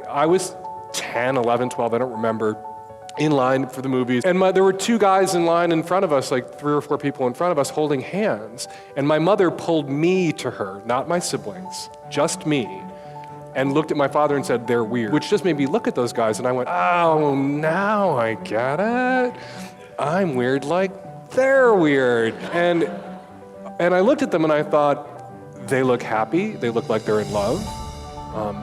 I was 10, 11, 12, I don't remember, in line for the movies. And there were two guys in line in front of us, like 3 or 4 people in front of us holding hands. And my mother pulled me to her, not my siblings, just me, and looked at my father and said, "They're weird," which just made me look at those guys. And I went, oh, now I get it. I'm weird like they're weird. And I looked at them and I thought, they look happy. They look like they're in love.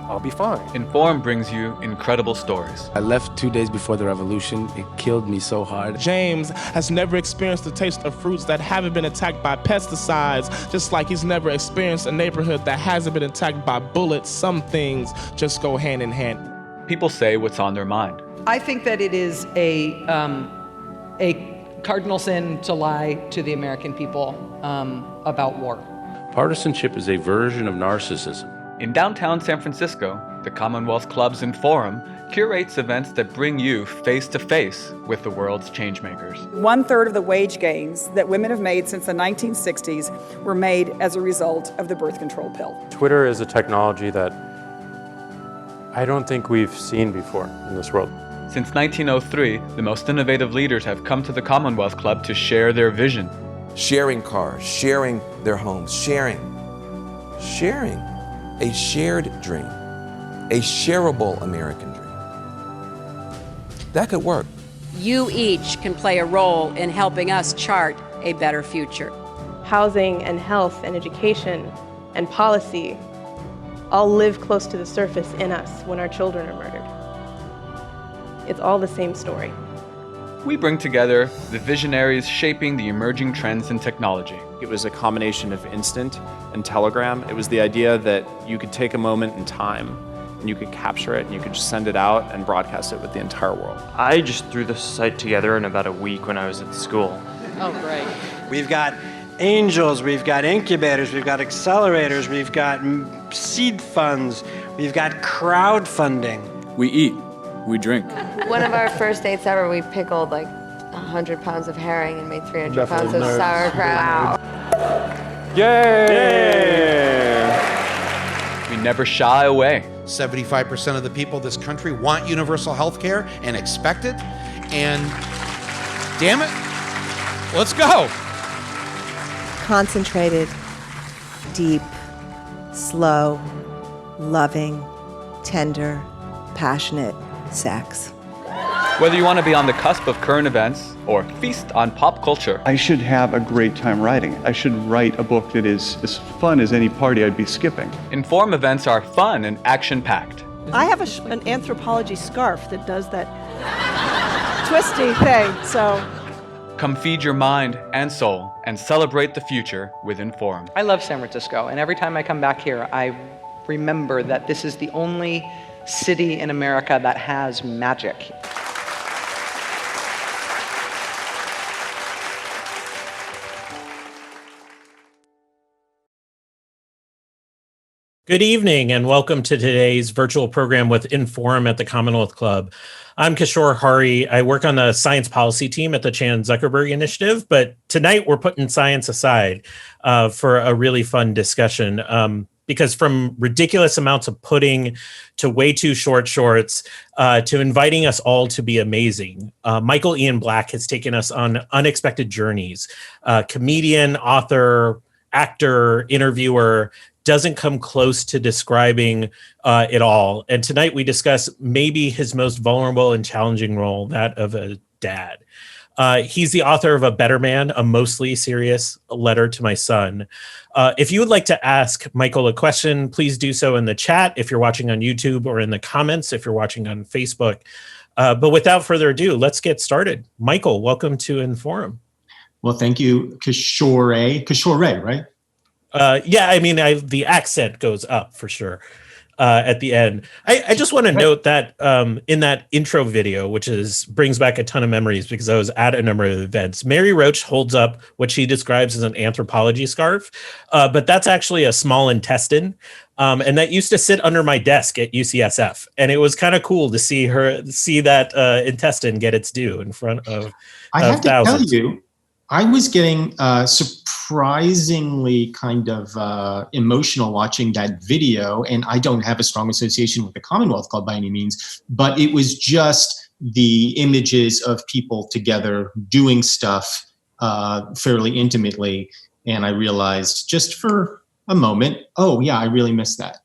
I'll be fine. Inform brings you incredible stories. I left 2 days before the revolution. It killed me so hard. James has never experienced the taste of fruits that haven't been attacked by pesticides, just like he's never experienced a neighborhood that hasn't been attacked by bullets. Some things just go hand in hand. People say what's on their mind. I think that it is a cardinal sin to lie to the American people about war. Partisanship is a version of narcissism. In downtown San Francisco, the Commonwealth Club's Inforum curates events that bring you face to face with the world's changemakers. 1/3 of the wage gains that women have made since the 1960s were made as a result of the birth control pill. Twitter is a technology that I don't think we've seen before in this world. Since 1903, the most innovative leaders have come to the Commonwealth Club to share their vision. Sharing cars, sharing their homes, sharing. A shared dream, a shareable American dream. That could work. You each can play a role in helping us chart a better future. Housing and health and education and policy all live close to the surface in us when our children are murdered. It's all the same story. We bring together the visionaries shaping the emerging trends in technology. It was a combination of Instant and Telegram. It was the idea that you could take a moment in time and you could capture it and you could just send it out and broadcast it with the entire world. I just threw the site together in about a week when I was at school. Oh, great. We've got angels, we've got incubators, we've got accelerators, we've got seed funds, we've got crowdfunding. We eat, we drink. One of our first dates ever, we pickled like 100 pounds of herring and made 300 pounds of sauerkraut. Yay! We never shy away. 75% of the people of this country want universal health care and expect it. And damn it, let's go. Concentrated, deep, slow, loving, tender, passionate sex. Whether you want to be on the cusp of current events or feast on pop culture. I should have a great time writing it. I should write a book that is as fun as any party I'd be skipping. Inform events are fun and action-packed. I have an anthropology scarf that does that twisty thing, so. Come feed your mind and soul and celebrate the future with Inform. I love San Francisco, and every time I come back here, I remember that this is the only city in America that has magic. Good evening and welcome to today's virtual program with Inform at the Commonwealth Club. I'm Kishore Hari. I work on the science policy team at the Chan Zuckerberg Initiative, but tonight we're putting science aside for a really fun discussion because from ridiculous amounts of pudding to way too short shorts to inviting us all to be amazing, Michael Ian Black has taken us on unexpected journeys. Comedian, author, actor, interviewer, doesn't come close to describing it all. And tonight we discuss maybe his most vulnerable and challenging role, that of a dad. He's the author of A Better Man, a mostly serious letter to my son. If you would like to ask Michael a question, please do so in the chat if you're watching on YouTube, or in the comments if you're watching on Facebook. But without further ado, let's get started. Michael, welcome to Inform. Well, thank you, Kishore, right? Yeah, I mean, the accent goes up for sure at the end. I just want to note that in that intro video, which brings back a ton of memories because I was at a number of events, Mary Roach holds up what she describes as an anthropology scarf, but that's actually a small intestine. And that used to sit under my desk at UCSF. And it was kind of cool to see that intestine get its due in front of I have thousands. to tell you, I was getting surprised surprisingly kind of emotional watching that video. And I don't have a strong association with the Commonwealth Club by any means, but it was just the images of people together doing stuff fairly intimately. And I realized just for a moment, oh yeah, I really miss that.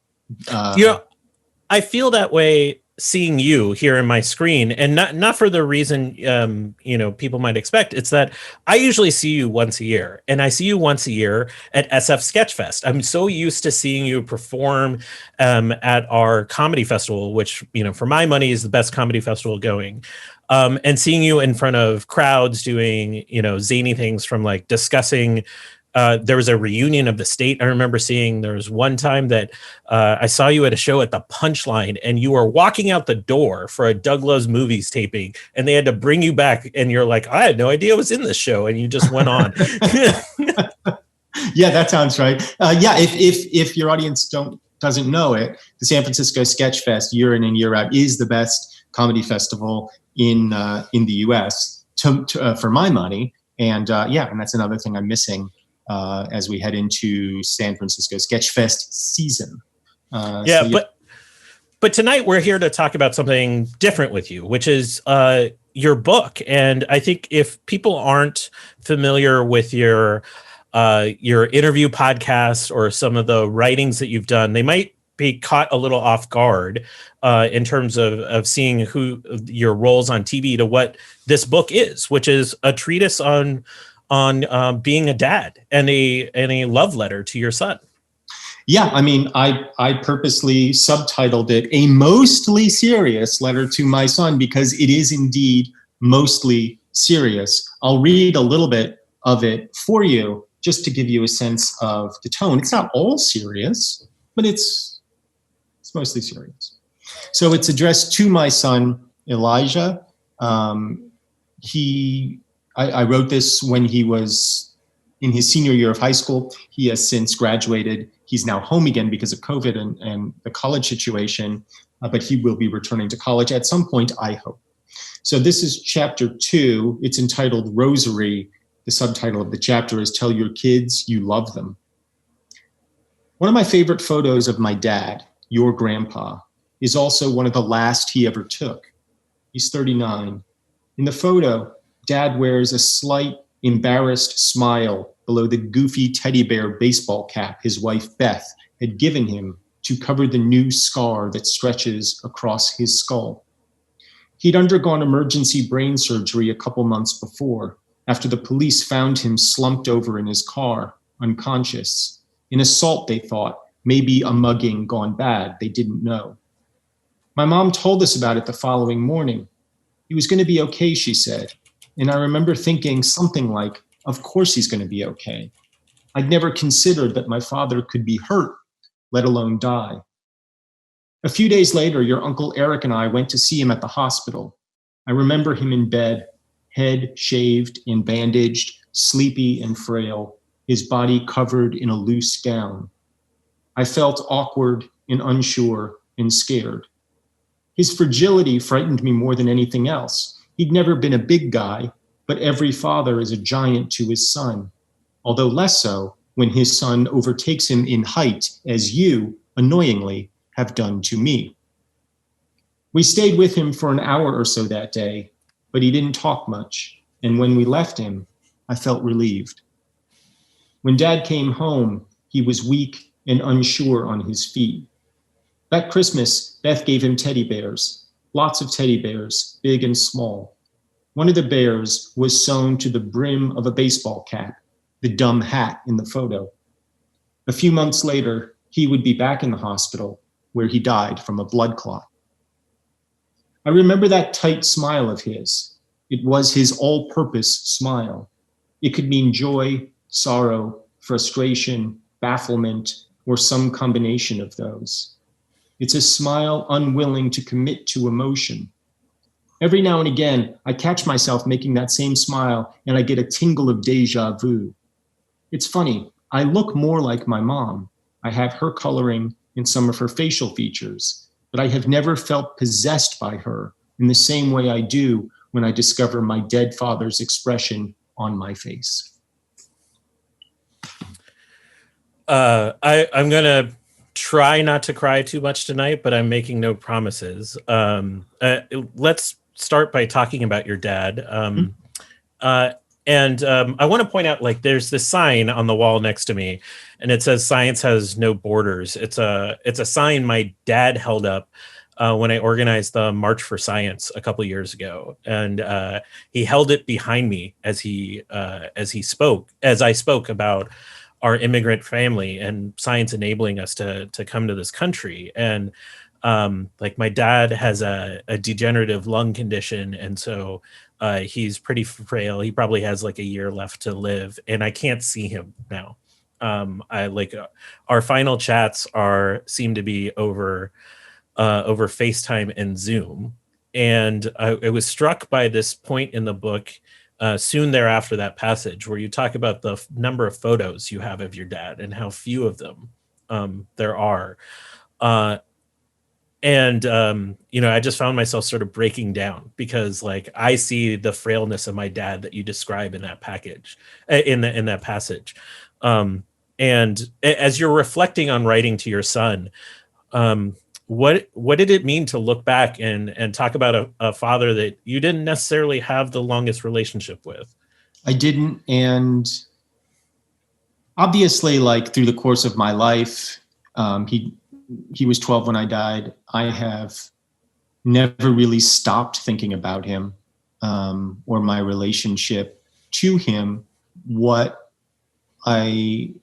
I feel that way seeing you here in my screen, and not for the reason people might expect. It's that I usually see you once a year, and I see you once a year at SF Sketchfest. I'm so used to seeing you perform at our comedy festival, which for my money is the best comedy festival going, and seeing you in front of crowds doing zany things, from like discussing. There was a reunion of the state. I remember seeing there was one time that I saw you at a show at the Punchline, and you were walking out the door for a Doug Loves Movies taping, and they had to bring you back, and you're like, I had no idea I was in this show, and you just went on. Yeah, that sounds right. If your audience doesn't know it, the San Francisco Sketch Fest, year in and year out, is the best comedy festival in the U.S. For my money, and and that's another thing I'm missing. As we head into San Francisco Sketchfest season. But tonight we're here to talk about something different with you, which is your book. And I think if people aren't familiar with your interview podcast or some of the writings that you've done, they might be caught a little off guard in terms of seeing who your roles on TV to what this book is, which is a treatise on being a dad and a love letter to your son. Yeah, I mean, I purposely subtitled it A Mostly Serious Letter to My Son, because it is indeed mostly serious. I'll read a little bit of it for you just to give you a sense of the tone. It's not all serious, but it's mostly serious. So it's addressed to my son, Elijah. I wrote this when he was in his senior year of high school. He has since graduated. He's now home again because of COVID and the college situation, but he will be returning to college at some point, I hope. So this is chapter 2. It's entitled Rosary. The subtitle of the chapter is Tell Your Kids You Love Them. One of my favorite photos of my dad, your grandpa, is also one of the last he ever took. He's 39. In the photo, Dad wears a slight, embarrassed smile below the goofy teddy bear baseball cap his wife, Beth, had given him to cover the new scar that stretches across his skull. He'd undergone emergency brain surgery a couple months before, after the police found him slumped over in his car, unconscious. An assault, they thought, maybe a mugging gone bad, they didn't know. My mom told us about it the following morning. He was going to be okay, she said. And I remember thinking something like, of course he's going to be okay. I'd never considered that my father could be hurt, let alone die. A few days later, your Uncle Eric and I went to see him at the hospital. I remember him in bed, head shaved and bandaged, sleepy and frail, his body covered in a loose gown. I felt awkward and unsure and scared. His fragility frightened me more than anything else. He'd never been a big guy, but every father is a giant to his son, although less so when his son overtakes him in height, as you, annoyingly, have done to me. We stayed with him for an hour or so that day, but he didn't talk much, and when we left him, I felt relieved. When Dad came home, he was weak and unsure on his feet. That Christmas, Beth gave him teddy bears, lots of teddy bears, big and small. One of the bears was sewn to the brim of a baseball cap, the dumb hat in the photo. A few months later, he would be back in the hospital, where he died from a blood clot. I remember that tight smile of his. It was his all-purpose smile. It could mean joy, sorrow, frustration, bafflement, or some combination of those. It's a smile unwilling to commit to emotion. Every now and again, I catch myself making that same smile and I get a tingle of deja vu. It's funny, I look more like my mom. I have her coloring and some of her facial features, but I have never felt possessed by her in the same way I do when I discover my dead father's expression on my face. I'm gonna try not to cry too much tonight, but I'm making no promises. Let's start by talking about your dad. And I want to point out, like, there's this sign on the wall next to me, and it says "Science has no borders." It's a sign my dad held up when I organized the March for Science a couple years ago, and he held it behind me as I spoke about our immigrant family and science enabling us to come to this country. And like, my dad has a degenerative lung condition, and so he's pretty frail. He probably has like a year left to live, and I can't see him now. Our final chats seem to be over FaceTime and Zoom. And I was struck by this point in the book soon thereafter that passage where you talk about the number of photos you have of your dad and how few of them there are. I just found myself sort of breaking down because, like, I see the frailness of my dad that you describe in that in that passage. And as you're reflecting on writing to your son, what did it mean to look back and talk about a father that you didn't necessarily have the longest relationship with? I didn't. And obviously, like, through the course of my life, he was 12 when I died. I have never really stopped thinking about him or my relationship to him. What I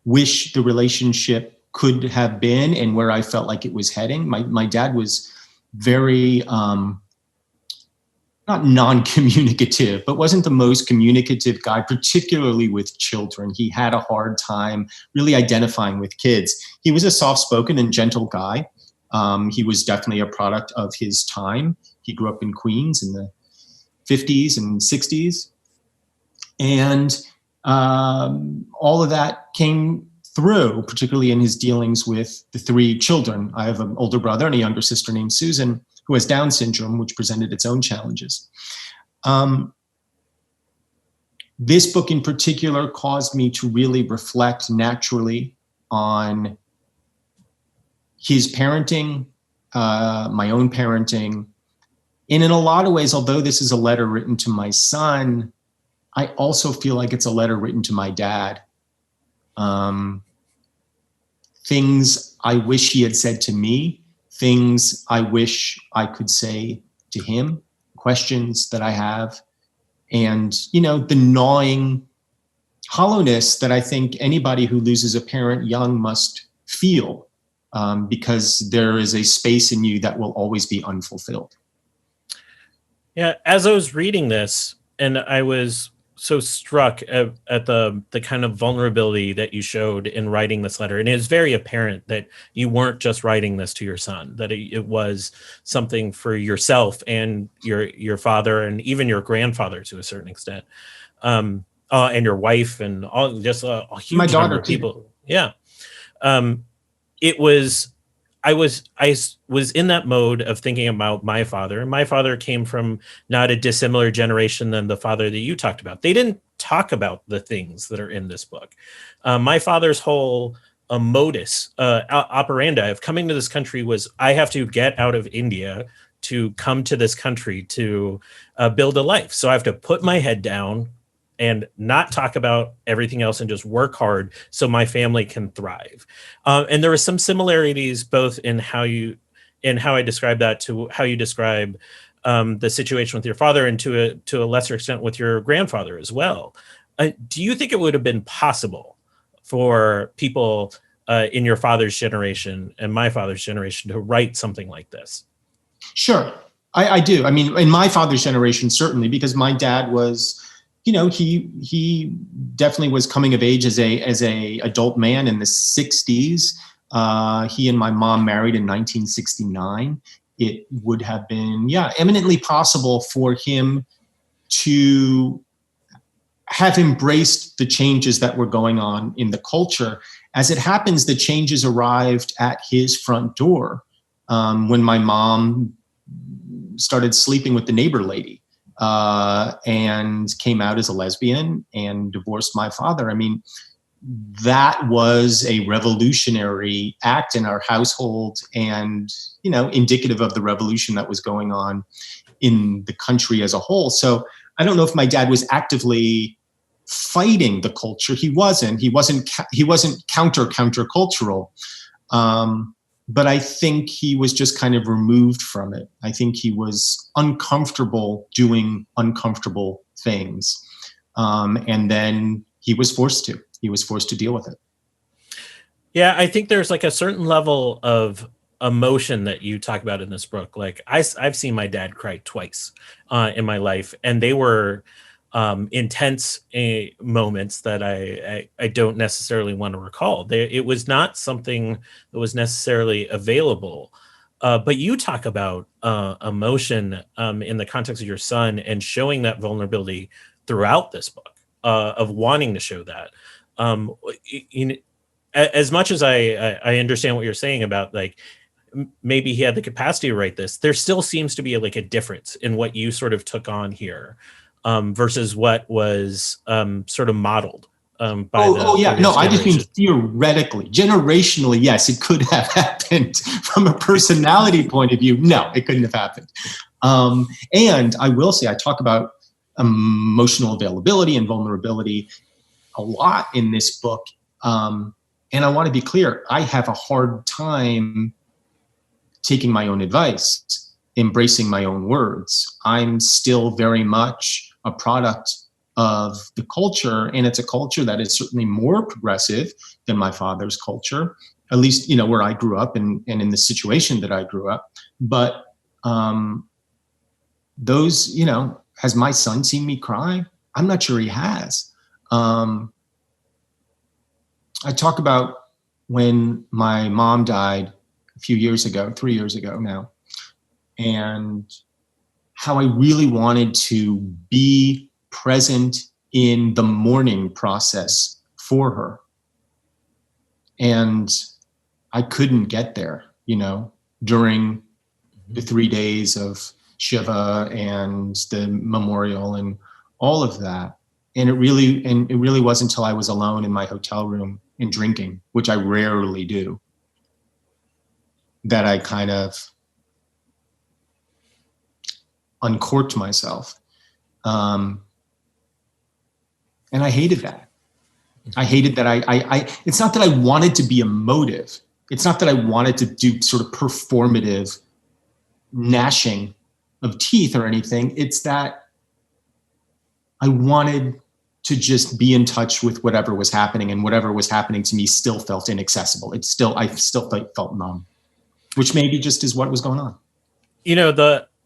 wish the relationship could have been and where I felt like it was heading. My dad was very, not non-communicative, but wasn't the most communicative guy, particularly with children. He had a hard time really identifying with kids. He was a soft-spoken and gentle guy. He was definitely a product of his time. He grew up in Queens in the 50s and 60s. And all of that came through, particularly in his dealings with the three children. I have an older brother and a younger sister named Susan, who has Down syndrome, which presented its own challenges. This book in particular caused me to really reflect naturally on his parenting, my own parenting. And in a lot of ways, although this is a letter written to my son, I also feel like it's a letter written to my dad. Things I wish he had said to me, things I wish I could say to him, questions that I have, and, the gnawing hollowness that I think anybody who loses a parent young must feel, because there is a space in you that will always be unfulfilled. Yeah, as I was reading this, and I was so struck at the kind of vulnerability that you showed in writing this letter. And it is very apparent that you weren't just writing this to your son, that it was something for yourself and your father and even your grandfather to a certain extent, and your wife and all, just a huge my daughter number of people. Yeah. I was in that mode of thinking about my father. And my father came from not a dissimilar generation than the father that you talked about. They didn't talk about the things that are in this book. My father's whole modus operandi of coming to this country was, I have to get out of India to come to this country to build a life. So I have to put my head down and not talk about everything else and just work hard so my family can thrive. And there were some similarities both in how I describe that to how you describe the situation with your father, and to a lesser extent with your grandfather as well. Do you think it would have been possible for people in your father's generation and my father's generation to write something like this? Sure, I do. I mean, in my father's generation, certainly, because my dad was, he definitely was coming of age as a adult man in the 60s. He and my mom married in 1969. It would have been, eminently possible for him to have embraced the changes that were going on in the culture. As it happens, the changes arrived at his front door when my mom started sleeping with the neighbor lady. And came out as a lesbian and divorced my father. I mean, that was a revolutionary act in our household and, indicative of the revolution that was going on in the country as a whole. So I don't know if my dad was actively fighting the culture. He wasn't countercultural. But I think he was just kind of removed from it. I think he was uncomfortable doing uncomfortable things. And then he was forced to deal with it. Yeah, I think there's like a certain level of emotion that you talk about in this book. Like I've seen my dad cry twice in my life, and they were intense moments that I don't necessarily want to recall. It was not something that was necessarily available. But you talk about emotion in the context of your son and showing that vulnerability throughout this book, of wanting to show that. As much as I understand what you're saying about like, maybe he had the capacity to write this, there still seems to be like a difference in what you sort of took on here versus what was sort of modeled by I just mean theoretically, generationally, yes, it could have happened. From a personality point of view, no, it couldn't have happened. And I will say, I talk about emotional availability and vulnerability a lot in this book. And I want to be clear, I have a hard time taking my own advice, embracing my own words. I'm still very much a product of the culture, and it's a culture that is certainly more progressive than my father's culture, at least, where I grew up and in the situation that I grew up. But those, has my son seen me cry? I'm not sure he has. I talk about when my mom died a few years ago, 3 years ago now, and how I really wanted to be present in the mourning process for her. And I couldn't get there, during the 3 days of Shiva and the memorial and all of that. And it really wasn't until I was alone in my hotel room and drinking, which I rarely do, that I kind of uncorked myself. And I hated that. I hated that I it's not that I wanted to be emotive. It's not that I wanted to do sort of performative gnashing of teeth or anything. It's that I wanted to just be in touch with whatever was happening, and whatever was happening to me still felt inaccessible. I still felt numb, which maybe just is what was going on.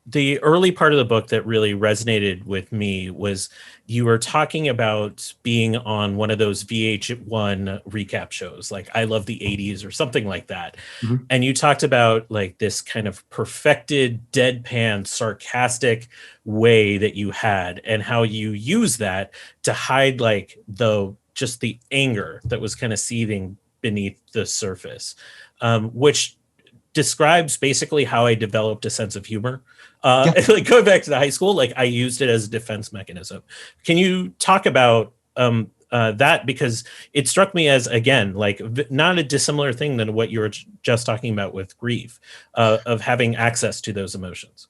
The early part of the book that really resonated with me was you were talking about being on one of those VH1 recap shows, like I Love the 80s or something like that. Mm-hmm. And you talked about like this kind of perfected, deadpan, sarcastic way that you had, and how you use that to hide like the anger that was kind of seething beneath the surface, which describes basically how I developed a sense of humor. Like going back to the high school, like I used it as a defense mechanism. Can you talk about that? Because it struck me as, again, like not a dissimilar thing than what you were just talking about with grief, of having access to those emotions.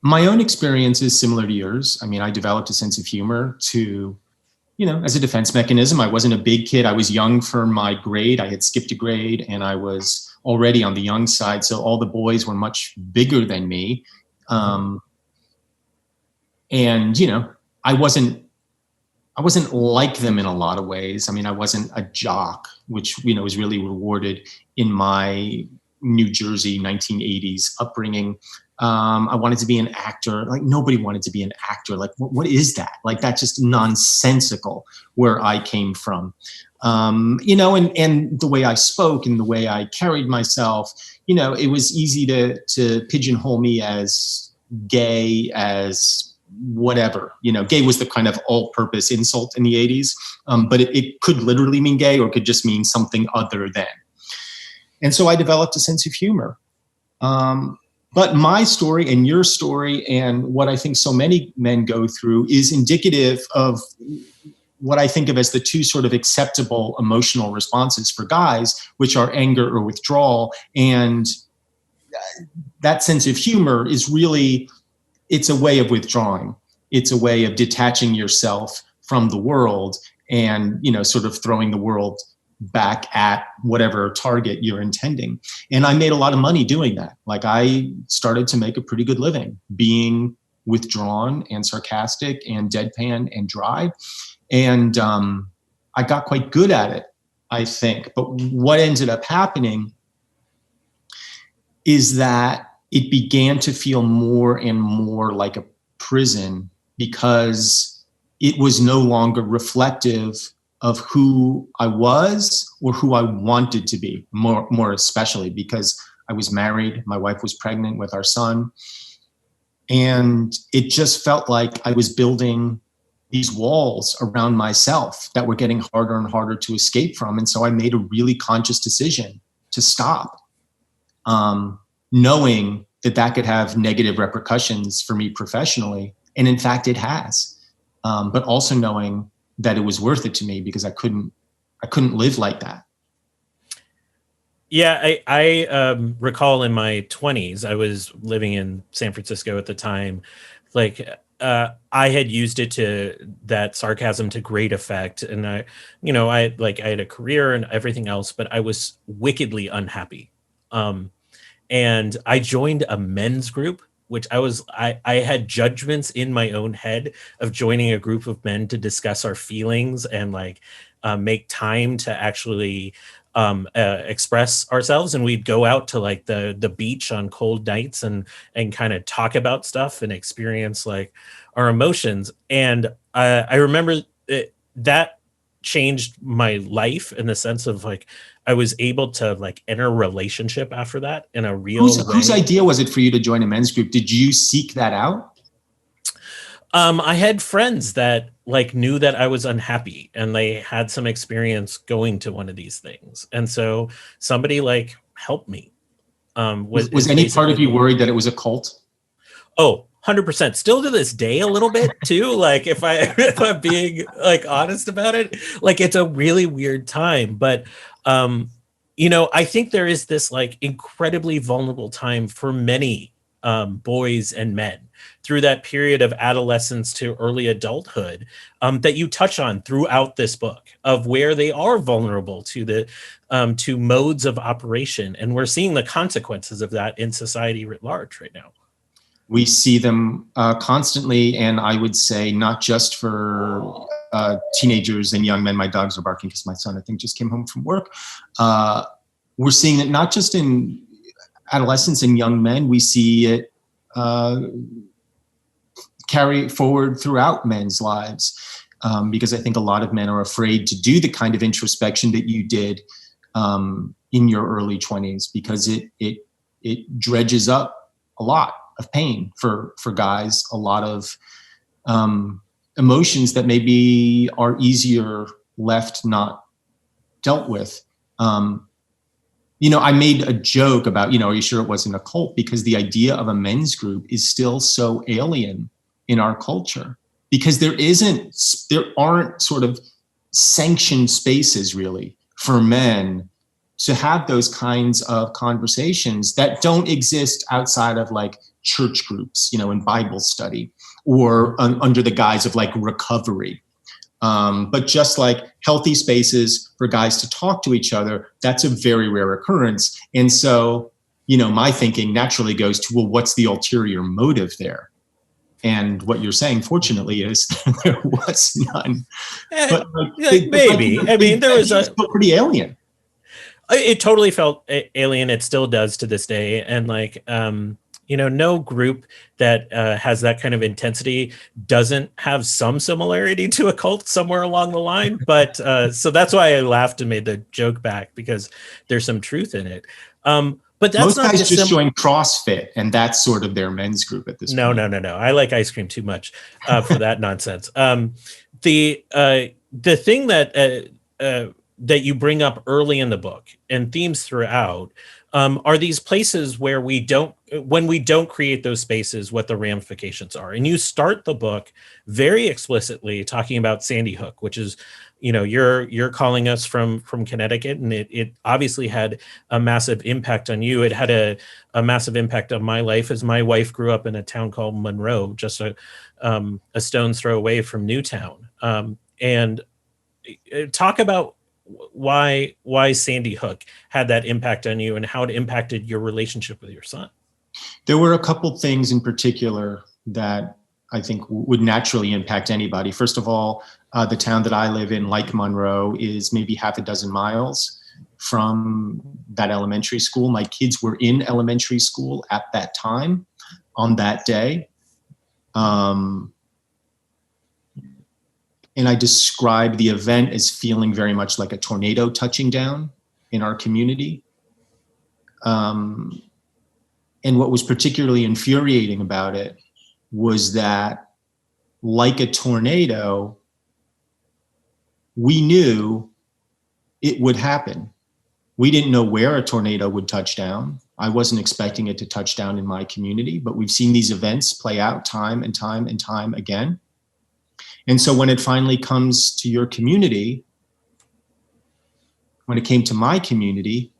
My own experience is similar to yours. I mean, I developed a sense of humor as a defense mechanism. I wasn't a big kid. I was young for my grade. I had skipped a grade, and I was already on the young side. So all the boys were much bigger than me. And, I wasn't like them in a lot of ways. I mean, I wasn't a jock, which, was really rewarded in my New Jersey 1980s upbringing. I wanted to be an actor. Like nobody wanted to be an actor. Like, what is that? Like, that's just nonsensical where I came from. And the way I spoke and the way I carried myself, it was easy to pigeonhole me as gay, as whatever. Gay was the kind of all-purpose insult in the 80s, but it could literally mean gay, or it could just mean something other than. And so I developed a sense of humor. But my story and your story and what I think so many men go through is indicative of what I think of as the two sort of acceptable emotional responses for guys, which are anger or withdrawal. And that sense of humor is really, it's a way of withdrawing. It's a way of detaching yourself from the world and, sort of throwing the world back at whatever target you're intending. And I made a lot of money doing that. Like, I started to make a pretty good living being withdrawn and sarcastic and deadpan and dry. And I got quite good at it, I think. But what ended up happening is that it began to feel more and more like a prison, because it was no longer reflective of who I was or who I wanted to be, more especially because I was married, my wife was pregnant with our son. And it just felt like I was building these walls around myself that were getting harder and harder to escape from. And so I made a really conscious decision to stop, knowing that could have negative repercussions for me professionally. And in fact, it has, but also knowing that it was worth it to me because I couldn't live like that. Yeah, I recall in my 20s, I was living in San Francisco at the time. Like, I had used that sarcasm to great effect. And I had a career and everything else, but I was wickedly unhappy. And I joined a men's group, which I had judgments in my own head of joining a group of men to discuss our feelings and make time to actually express ourselves. And we'd go out to the beach on cold nights and kind of talk about stuff and experience our emotions. And I remember that changed my life in the sense of I was able to enter a relationship after that in a real way. Whose idea was it for you to join a men's group? Did you seek that out? I had friends that knew that I was unhappy and they had some experience going to one of these things. And so somebody helped me. Was any part of you worried that it was a cult? Oh, 100%. Still to this day, a little bit too. If I'm being honest about it, it's a really weird time. But I think there is this incredibly vulnerable time for many boys and men through that period of adolescence to early adulthood that you touch on throughout this book, of where they are vulnerable to to modes of operation. And we're seeing the consequences of that in society writ large right now. We see them constantly, and I would say not just for teenagers and young men. My dogs are barking because my son, I think, just came home from work. We're seeing it not just in adolescents and young men. We see it carry forward throughout men's lives, because I think a lot of men are afraid to do the kind of introspection that you did in your early 20s, because it dredges up a lot of pain for guys, a lot of emotions that maybe are easier left not dealt with. I made a joke about, are you sure it wasn't a cult? Because the idea of a men's group is still so alien in our culture, because there aren't sort of sanctioned spaces really for men to have those kinds of conversations that don't exist outside of church groups, in Bible study, or under the guise of recovery. But just healthy spaces for guys to talk to each other, that's a very rare occurrence. And so, my thinking naturally goes to, well, what's the ulterior motive there? And what you're saying, fortunately, is there was none. But maybe. There was pretty alien. It totally felt alien. It still does to this day. And no group that has that kind of intensity doesn't have some similarity to a cult somewhere along the line. But so that's why I laughed and made the joke back, because there's some truth in it. But that's most not guys just join CrossFit, and that's sort of their men's group at this point. No. I like ice cream too much for that nonsense. The thing that you bring up early in the book and themes throughout are these places where when we don't create those spaces, what the ramifications are. And you start the book very explicitly talking about Sandy Hook, which is, you're calling us from Connecticut, and it obviously had a massive impact on you. It had a massive impact on my life, as my wife grew up in a town called Monroe, just a stone's throw away from Newtown. And talk about why Sandy Hook had that impact on you and how it impacted your relationship with your son. There were a couple things in particular that I think would naturally impact anybody. First of all, the town that I live in, like Monroe, is maybe half a dozen miles from that elementary school. My kids were in elementary school at that time on that day. And I describe the event as feeling very much like a tornado touching down in our community. And what was particularly infuriating about it was that, like a tornado, we knew it would happen. We didn't know where a tornado would touch down. I wasn't expecting it to touch down in my community, but we've seen these events play out time and time and time again. And so when it finally comes to your community, when it came to my community,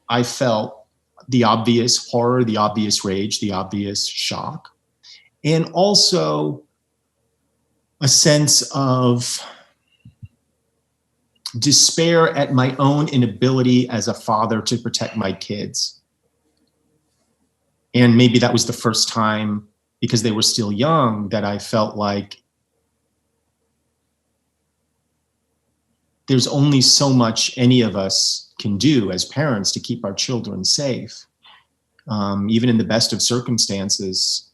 I felt the obvious horror, the obvious rage, the obvious shock, and also a sense of despair at my own inability as a father to protect my kids. And maybe that was the first time, because they were still young, that I felt like there's only so much any of us can do as parents to keep our children safe. Even in the best of circumstances,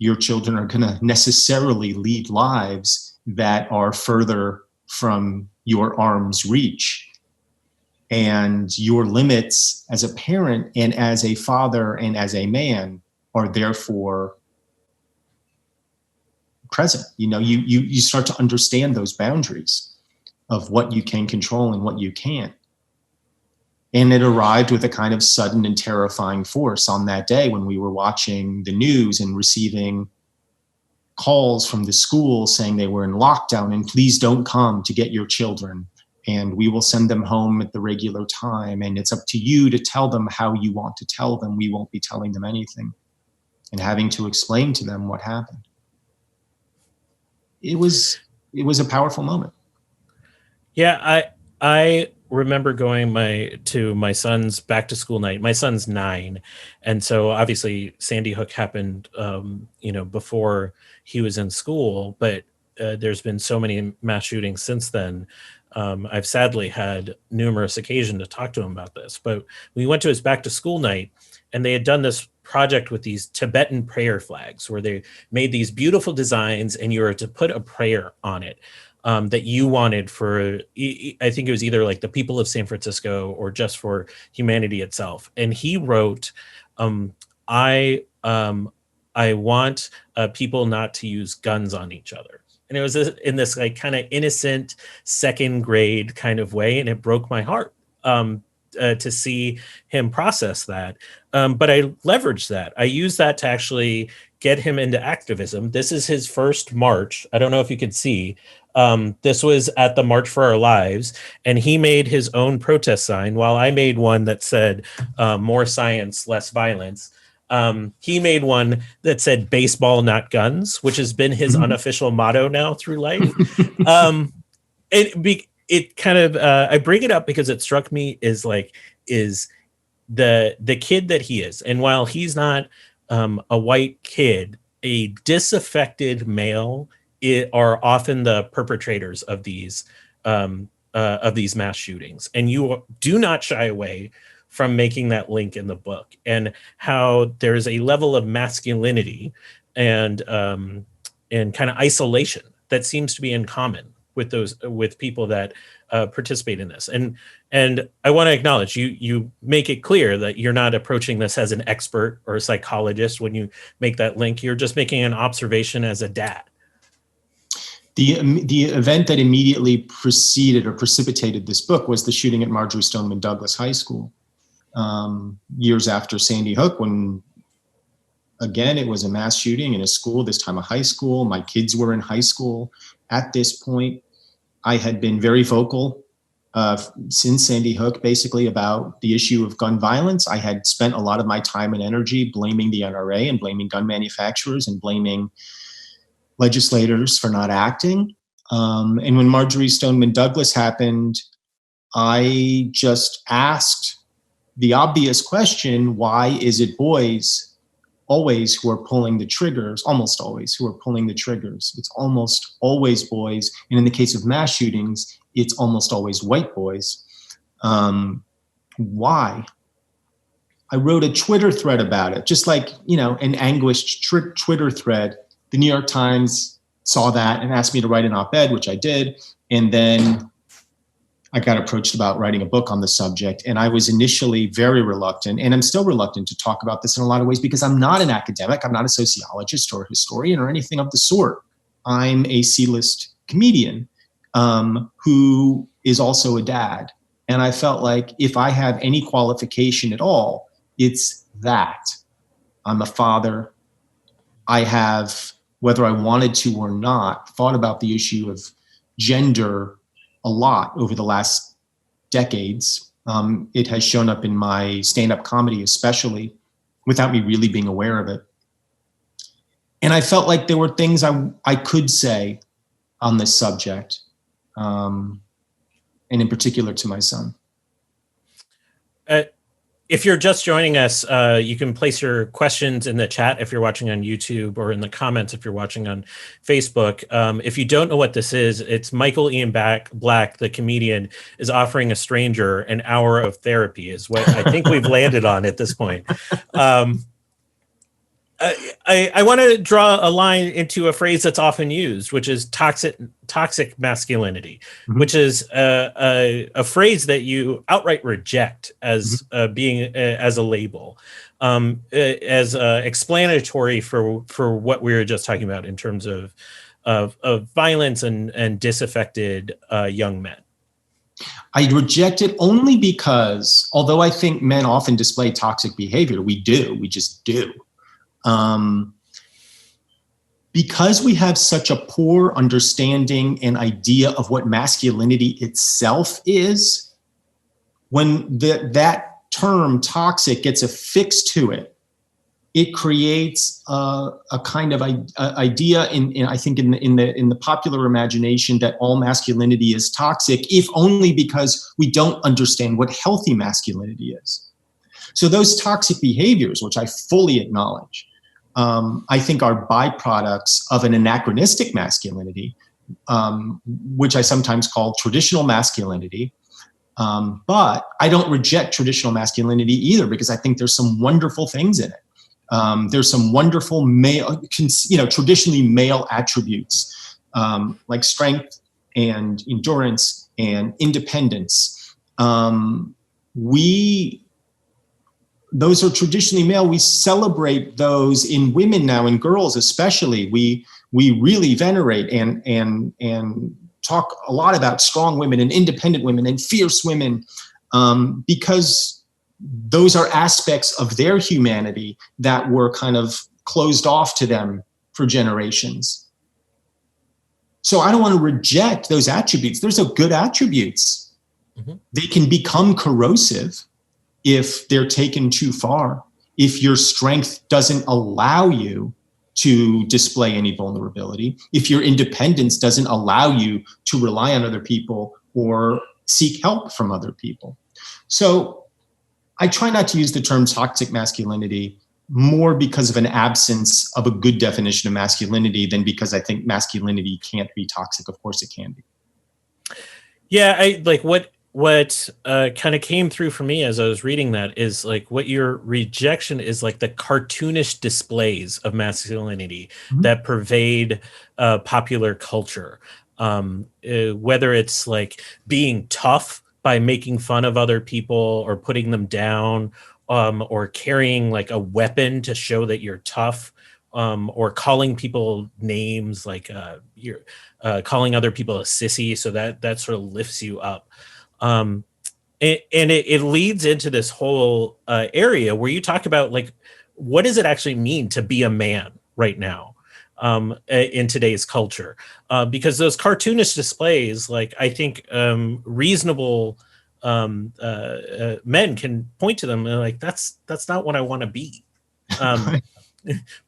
your children are going to necessarily lead lives that are further from your arm's reach. And your limits as a parent and as a father and as a man are therefore present. You start to understand those boundaries of what you can control and what you can't. And it arrived with a kind of sudden and terrifying force on that day when we were watching the news and receiving calls from the school saying they were in lockdown and please don't come to get your children, and we will send them home at the regular time, and it's up to you to tell them how you want to tell them. We won't be telling them anything. And having to explain to them what happened. It was a powerful moment. Yeah, I remember going to my son's back to school night. My son's 9, and so obviously Sandy Hook happened, before he was in school. But there's been so many mass shootings since then. I've sadly had numerous occasions to talk to him about this. But we went to his back to school night, and they had done this project with these Tibetan prayer flags, where they made these beautiful designs, and you were to put a prayer on it. That you wanted for, I think it was either like the people of San Francisco or just for humanity itself. And he wrote, I want people not to use guns on each other. And it was in this like kind of innocent second grade kind of way. And it broke my heart to see him process that. But I leveraged that. I used that to actually get him into activism. This is his first march. I don't know if you could see. This was at the March for Our Lives, and he made his own protest sign while I made one that said more science, less violence. He made one that said baseball, not guns, which has been his unofficial motto now through life. It kind of, I bring it up because it struck me is the kid that he is. And while he's not a white kid, a disaffected male are often the perpetrators of these mass shootings. And you do not shy away from making that link in the book, and how there's a level of masculinity and kind of isolation that seems to be in common with people that participate in this. And I want to acknowledge you make it clear that you're not approaching this as an expert or a psychologist when you make that link. You're just making an observation as a dad. The event that immediately preceded or precipitated this book was the shooting at Marjory Stoneman Douglas High School. years after Sandy Hook, when again, it was a mass shooting in a school, this time a high school. My kids were in high school at this point. I had been very vocal since Sandy Hook, basically, about the issue of gun violence. I had spent a lot of my time and energy blaming the NRA and blaming gun manufacturers and blaming legislators for not acting. And when Marjorie Stoneman Douglas happened, I just asked the obvious question, why is it boys always who are pulling the triggers, almost always who are pulling the triggers? It's almost always boys. And in the case of mass shootings, it's almost always white boys. Why? I wrote a Twitter thread about it, just like, an anguished Twitter thread. The New York Times saw that and asked me to write an op-ed, which I did. And then I got approached about writing a book on the subject, and I was initially very reluctant, and I'm still reluctant to talk about this in a lot of ways because I'm not an academic, I'm not a sociologist or a historian or anything of the sort. I'm a C-list comedian who is also a dad. And I felt like if I have any qualification at all, it's that. I'm a father. I have, whether I wanted to or not, thought about the issue of gender a lot over the last decades. It has shown up in my stand-up comedy, especially, without me really being aware of it. And I felt like there were things I could say on this subject, and in particular to my son. If you're just joining us, you can place your questions in the chat if you're watching on YouTube, or in the comments if you're watching on Facebook. If you don't know what this is, it's Michael Ian Black, the comedian, is offering a stranger an hour of therapy, is what I think we've landed on at this point. I want to draw a line into a phrase that's often used, which is toxic masculinity, which is a phrase that you outright reject as being as a label, as explanatory for what we were just talking about in terms of violence and disaffected young men. I reject it only because, although I think men often display toxic behavior, we just do. Because we have such a poor understanding and idea of what masculinity itself is, when that term toxic gets affixed to it, it creates a kind of idea I think in the popular imagination that all masculinity is toxic, if only because we don't understand what healthy masculinity is. So those toxic behaviors, which I fully acknowledge, I think are byproducts of an anachronistic masculinity, which I sometimes call traditional masculinity. But I don't reject traditional masculinity either, because I think there's some wonderful things in it. There's some wonderful male, traditionally male attributes, like strength and endurance and independence. Those are traditionally male. We celebrate those in women now, in girls especially. We really venerate and talk a lot about strong women and independent women and fierce women, because those are aspects of their humanity that were kind of closed off to them for generations. So I don't want to reject those attributes. Those are good attributes. They can become corrosive if they're taken too far, if your strength doesn't allow you to display any vulnerability, if your independence doesn't allow you to rely on other people or seek help from other people. So I try not to use the term toxic masculinity more because of an absence of a good definition of masculinity than because I think masculinity can't be toxic. Of course it can be. Yeah, I like what kind of came through for me as I was reading that is like what your rejection is, like the cartoonish displays of masculinity that pervade popular culture. Whether it's like being tough by making fun of other people or putting them down, or carrying like a weapon to show that you're tough, or calling people names, like you're calling other people a sissy, so that sort of lifts you up. it leads into this whole area where you talk about like, what does it actually mean to be a man right now in today's culture? Because those cartoonish displays, like I think reasonable men can point to them and like, that's not what I want to be.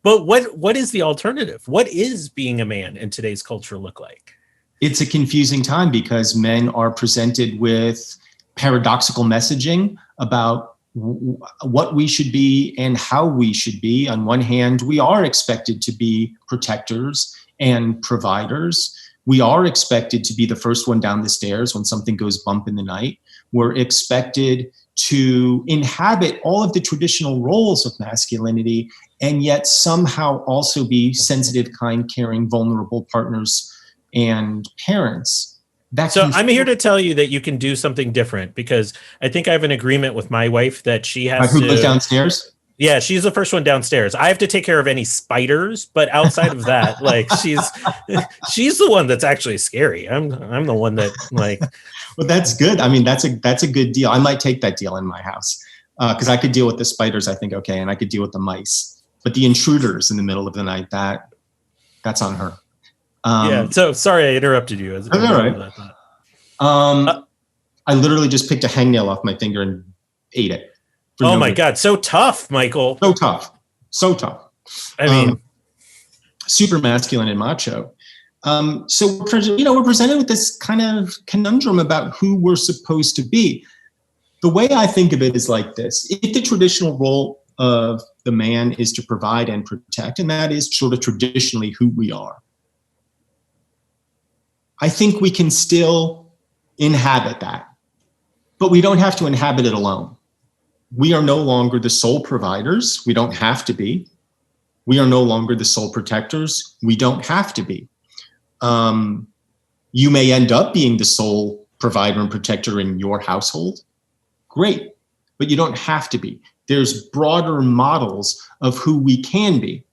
But what is the alternative? What is being a man in today's culture look like? It's a confusing time because men are presented with paradoxical messaging about what we should be and how we should be. On one hand, we are expected to be protectors and providers. We are expected to be the first one down the stairs when something goes bump in the night. We're expected to inhabit all of the traditional roles of masculinity and yet somehow also be sensitive, kind, caring, vulnerable partners and parents. So I'm here to tell you that you can do something different, because I think I have an agreement with my wife that she has who goes downstairs? Yeah, she's the first one downstairs. I have to take care of any spiders, but outside of that, like she's the one that's actually scary. I'm the one that like. Well, that's good. I mean, that's a good deal. I might take that deal in my house because I could deal with the spiders, I think, okay, and I could deal with the mice. But the intruders in the middle of the night, that's on her. Yeah. So sorry I interrupted you. That's all right. I literally just picked a hangnail off my finger and ate it. Oh my God. So tough, Michael. So tough. So tough. I mean, super masculine and macho. So we're presented with this kind of conundrum about who we're supposed to be. The way I think of it is like this. If the traditional role of the man is to provide and protect, and that is sort of traditionally who we are, I think we can still inhabit that, but we don't have to inhabit it alone. We are no longer the sole providers. We don't have to be. We are no longer the sole protectors. We don't have to be. You may end up being the sole provider and protector in your household. Great, but you don't have to be. There's broader models of who we can be.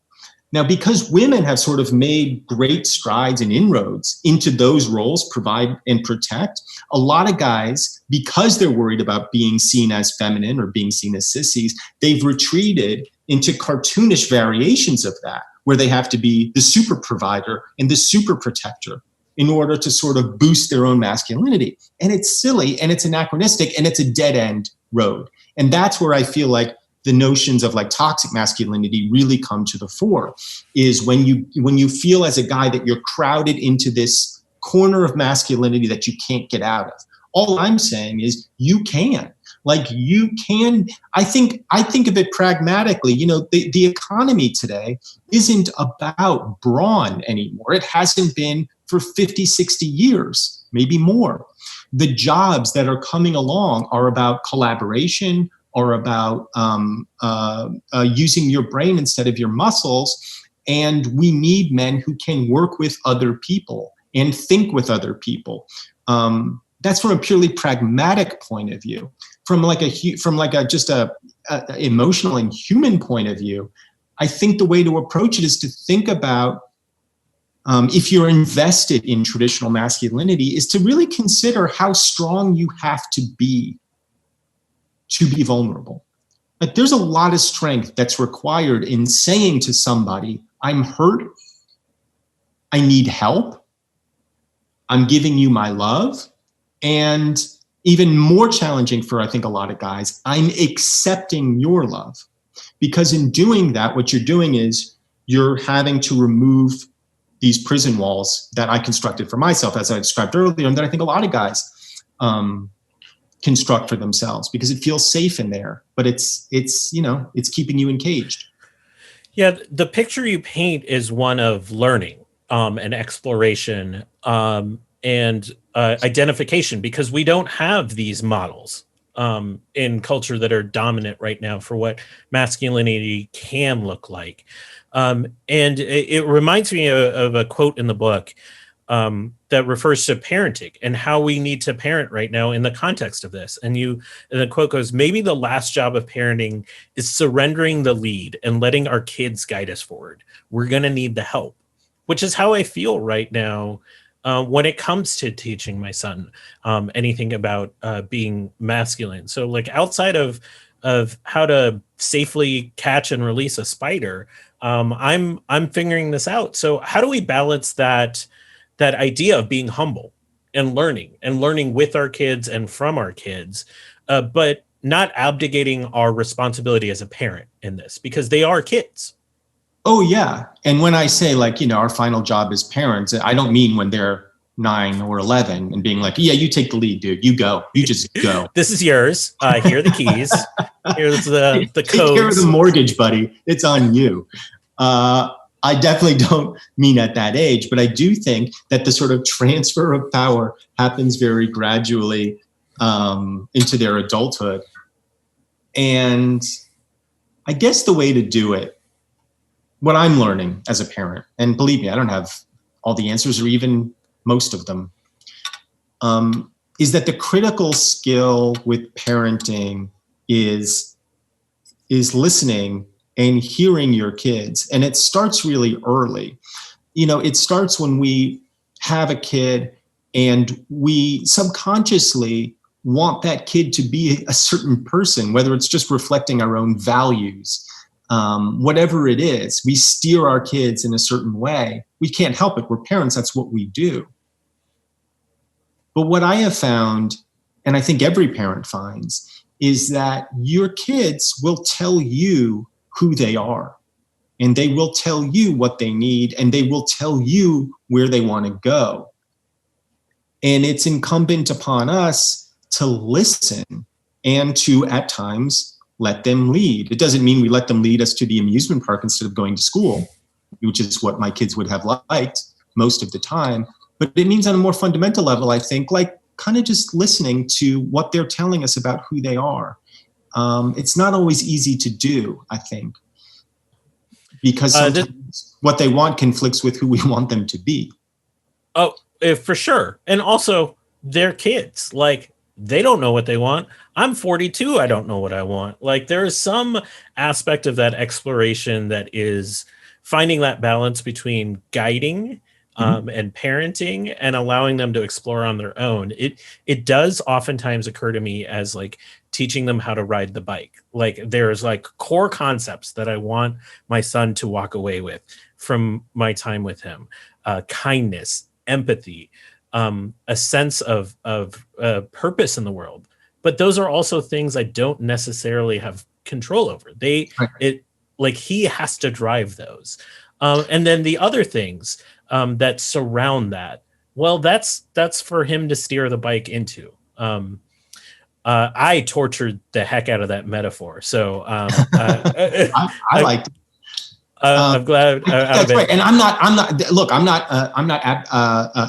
Now, because women have sort of made great strides and inroads into those roles, provide and protect, a lot of guys, because they're worried about being seen as feminine or being seen as sissies, they've retreated into cartoonish variations of that, where they have to be the super provider and the super protector in order to sort of boost their own masculinity. And it's silly and it's anachronistic and it's a dead end road. And that's where I feel like the notions of like toxic masculinity really come to the fore, is when you feel as a guy that you're crowded into this corner of masculinity that you can't get out of. All I'm saying is you can. Like you can, I think of it pragmatically. You know, the economy today isn't about brawn anymore. It hasn't been for 50, 60 years, maybe more. The jobs that are coming along are about collaboration, or about using your brain instead of your muscles. And we need men who can work with other people and think with other people. That's from a purely pragmatic point of view. From just a emotional and human point of view, I think the way to approach it is to think about, if you're invested in traditional masculinity, is to really consider how strong you have to be vulnerable. Like there's a lot of strength that's required in saying to somebody, I'm hurt, I need help, I'm giving you my love, and even more challenging for, I think, a lot of guys, I'm accepting your love. Because in doing that, what you're doing is you're having to remove these prison walls that I constructed for myself, as I described earlier, and that I think a lot of guys construct for themselves, because it feels safe in there, but it's keeping you encaged. Yeah, the picture you paint is one of learning and exploration and identification, because we don't have these models in culture that are dominant right now for what masculinity can look like. And it reminds me of a quote in the book that refers to parenting and how we need to parent right now in the context of this. And the quote goes, maybe the last job of parenting is surrendering the lead and letting our kids guide us forward. We're going to need the help, which is how I feel right now when it comes to teaching my son anything about being masculine. So like outside of how to safely catch and release a spider, I'm figuring this out. So how do we balance that idea of being humble and learning with our kids and from our kids, but not abdicating our responsibility as a parent in this, because they are kids. Oh yeah. And when I say like, our final job as parents, I don't mean when they're 9 or 11 and being like, yeah, you take the lead, dude, you go, you just go. This is yours. Here are the keys. Here's the codes. Take care of the mortgage, buddy. It's on you. I definitely don't mean at that age, but I do think that the sort of transfer of power happens very gradually into their adulthood. And I guess the way to do it, what I'm learning as a parent, and believe me, I don't have all the answers or even most of them, is that the critical skill with parenting is listening and hearing your kids. And it starts really early. It starts when we have a kid and we subconsciously want that kid to be a certain person, whether it's just reflecting our own values, whatever it is. We steer our kids in a certain way. We can't help it. We're parents. That's what we do. But what I have found, and I think every parent finds, is that your kids will tell you who they are, and they will tell you what they need, and they will tell you where they want to go. And it's incumbent upon us to listen and to, at times, let them lead. It doesn't mean we let them lead us to the amusement park instead of going to school, which is what my kids would have liked most of the time. But it means on a more fundamental level, I think, like kind of just listening to what they're telling us about who they are. It's not always easy to do, I think, because sometimes what they want conflicts with who we want them to be. Oh, for sure. And also, they're kids. Like, they don't know what they want. I'm 42. I don't know what I want. Like, there is some aspect of that exploration that is finding that balance between guiding and parenting and allowing them to explore on their own. It does oftentimes occur to me as like teaching them how to ride the bike. Like, there's like core concepts that I want my son to walk away with from my time with him. Kindness, empathy, a sense of purpose in the world. But those are also things I don't necessarily have control over. He has to drive those. And then the other things that surround that, well, that's for him to steer the bike into. I tortured the heck out of that metaphor. So I liked it. I'm glad. That's right. And I'm not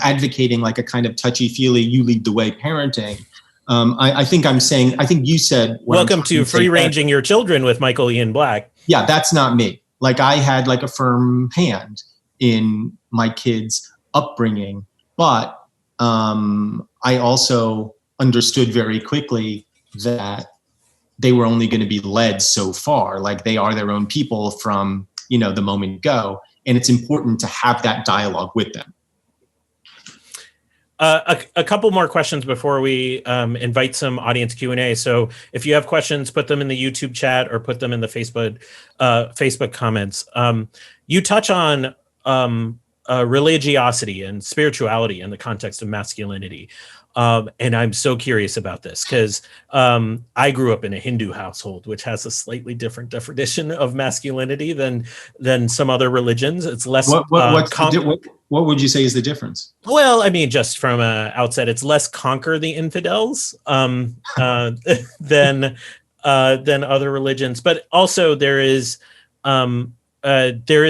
advocating like a kind of touchy-feely, you lead the way parenting. I think you said, welcome to Free Ranging Your Children with Michael Ian Black. Yeah, that's not me. Like, I had like a firm hand in my kids' upbringing, but I also understood very quickly that they were only going to be led so far. Like, they are their own people from, the moment go. And it's important to have that dialogue with them. A couple more questions before we invite some audience Q&A. So if you have questions, put them in the YouTube chat or put them in the Facebook comments. You touch on religiosity and spirituality in the context of masculinity. And I'm so curious about this because I grew up in a Hindu household, which has a slightly different definition of masculinity than some other religions. It's less. What would you say is the difference? Well, I mean, just from outset, it's less conquer the infidels than other religions. But also there is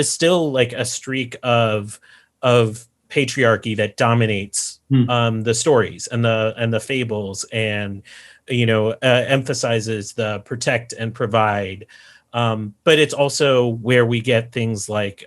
still like a streak of patriarchy that dominates the stories and the fables, and emphasizes the protect and provide. But it's also where we get things like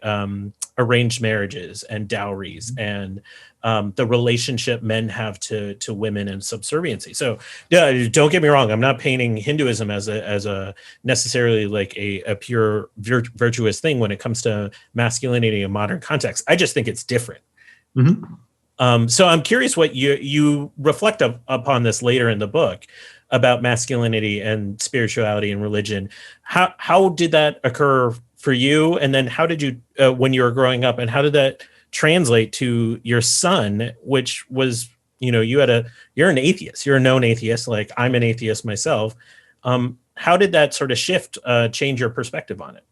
arranged marriages and dowries and the relationship men have to women and subserviency. So don't get me wrong, I'm not painting Hinduism as a necessarily like a pure virtuous thing when it comes to masculinity in modern context. I just think it's different. Mm-hmm. So I'm curious what you reflect upon this later in the book about masculinity and spirituality and religion. How did that occur for you? And then how did you, when you were growing up, and how did that translate to your son, which was, you're an atheist, you're a known atheist, like I'm an atheist myself. How did that sort of shift change your perspective on it?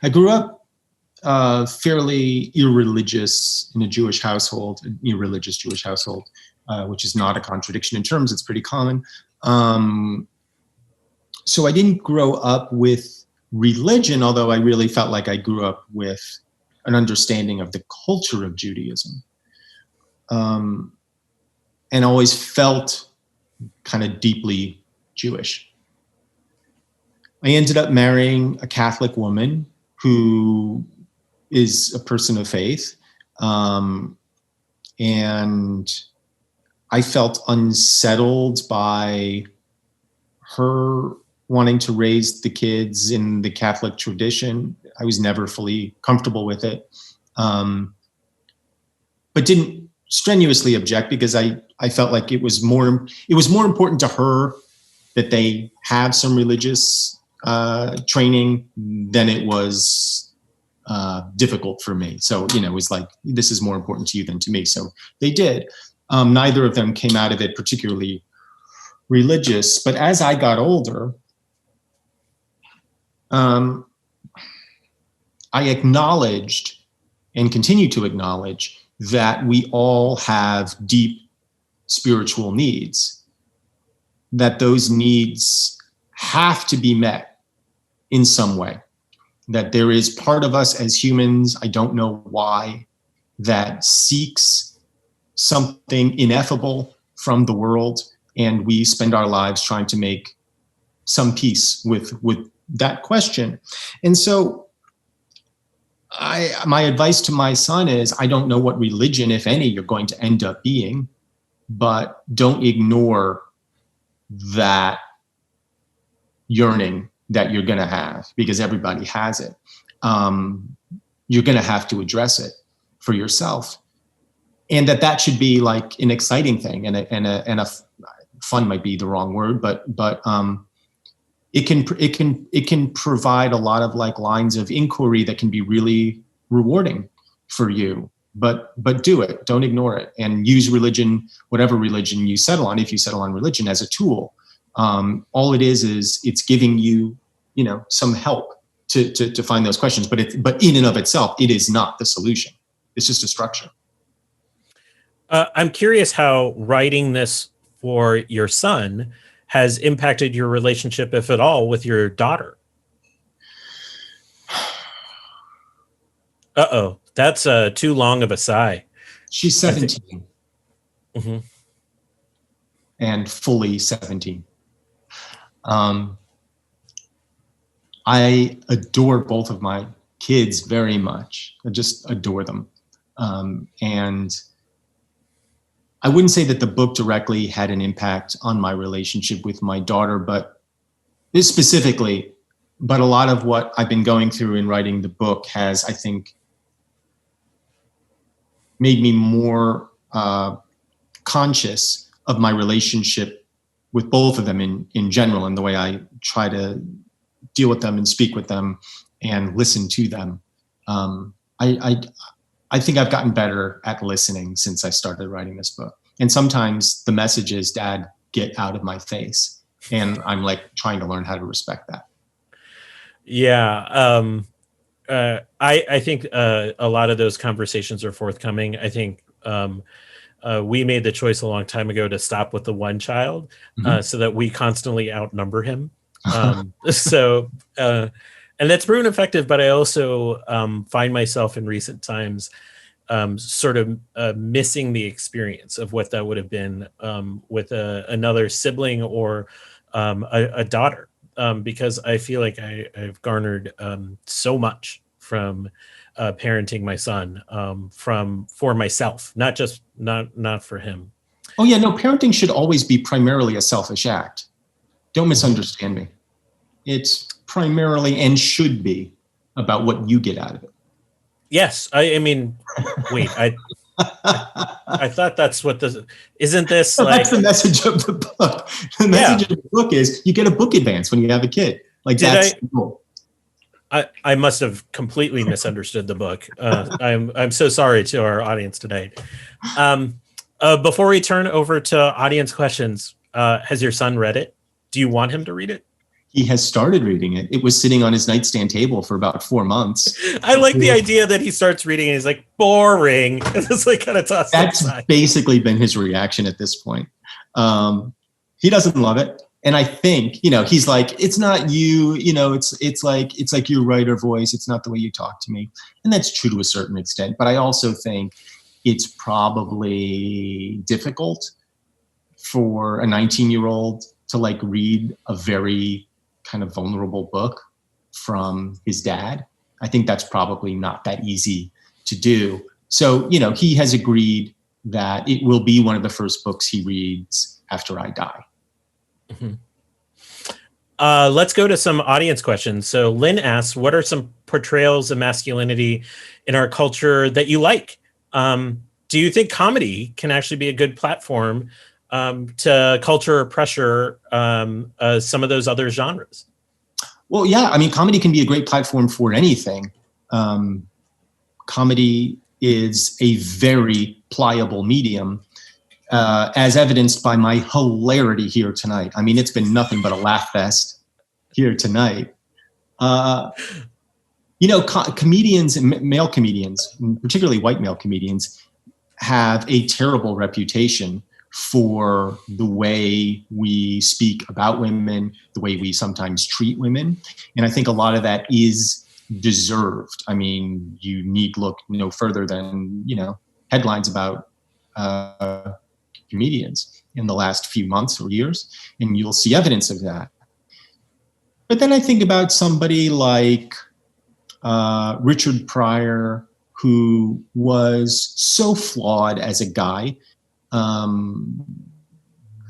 I grew up fairly irreligious in a Jewish household, an irreligious Jewish household, which is not a contradiction in terms, it's pretty common. So I didn't grow up with religion, although I really felt like I grew up with an understanding of the culture of Judaism. And always felt kind of deeply Jewish. I ended up marrying a Catholic woman who is a person of faith. And I felt unsettled by her wanting to raise the kids in the Catholic tradition. I was never fully comfortable with it, but didn't strenuously object because I felt like it was more important to her that they have some religious training than it was difficult for me. So, it was like, this is more important to you than to me. So they did. Neither of them came out of it particularly religious, but as I got older, I acknowledged and continue to acknowledge that we all have deep spiritual needs, that those needs have to be met in some way, that there is part of us as humans, I don't know why, that seeks something ineffable from the world, and we spend our lives trying to make some peace with that question. And so my advice to my son is, I don't know what religion, if any, you're going to end up being, but don't ignore that yearning that you're going to have, because everybody has it. You're going to have to address it for yourself, and that should be like an exciting thing, and a fun might be the wrong word, but it can provide a lot of like lines of inquiry that can be really rewarding for you. But do it, don't ignore it, and use religion, whatever religion you settle on, if you settle on religion, as a tool. All it is it's giving you, some help to find those questions. But in and of itself, it is not the solution. It's just a structure. I'm curious how writing this for your son has impacted your relationship, if at all, with your daughter. Uh-oh, that's too long of a sigh. She's 17. Mm-hmm. And fully 17. I adore both of my kids very much. I just adore them. And I wouldn't say that the book directly had an impact on my relationship with my daughter, but specifically, but a lot of what I've been going through in writing the book has, I think, made me more conscious of my relationship with both of them in general, and the way I try to deal with them and speak with them and listen to them. I think I've gotten better at listening since I started writing this book. And sometimes the message is, Dad, get out of my face. And I'm like trying to learn how to respect that. Yeah. I think a lot of those conversations are forthcoming. I think we made the choice a long time ago to stop with the one child, so that we constantly outnumber him. And that's proven effective, but I also find myself in recent times sort of missing the experience of what that would have been with another sibling or a daughter, because I feel like I've garnered so much from parenting my son, for myself, not for him. Oh yeah, no, parenting should always be primarily a selfish act. Don't misunderstand me. It's primarily and should be about what you get out of it. Yes, I mean, wait, I thought that's what isn't this No, like? that's the message of the book. The message of the book is you get a book advance when you have a kid. Like that's the goal. I must have completely misunderstood the book. I'm so sorry to our audience tonight. Before we turn over to audience questions, has your son read it? Do you want him to read it? He has started reading it. It was sitting on his nightstand table for about 4 months. I like the idea that he starts reading and he's like, boring. It's like kind of tossed aside. Basically been his reaction at this point. He doesn't love it. And I think, he's like, it's not you, it's like your writer voice. It's not the way you talk to me. And that's true to a certain extent. But I also think it's probably difficult for a 19-year-old to read a very kind of vulnerable book from his dad. I think that's probably not that easy to do. So, he has agreed that it will be one of the first books he reads after I die. Mm-hmm. Let's go to some audience questions. So Lynn asks, what are some portrayals of masculinity in our culture that you like? Do you think comedy can actually be a good platform to culture or pressure some of those other genres? Well, yeah. I mean, comedy can be a great platform for anything. Comedy is a very pliable medium, as evidenced by my hilarity here tonight. I mean, it's been nothing but a laugh fest here tonight. Comedians, and male comedians, particularly white male comedians, have a terrible reputation for the way we speak about women, the way we sometimes treat women. And I think a lot of that is deserved. I mean, you need look no further than, headlines about comedians in the last few months or years, and you'll see evidence of that. But then I think about somebody like Richard Pryor, who was so flawed as a guy,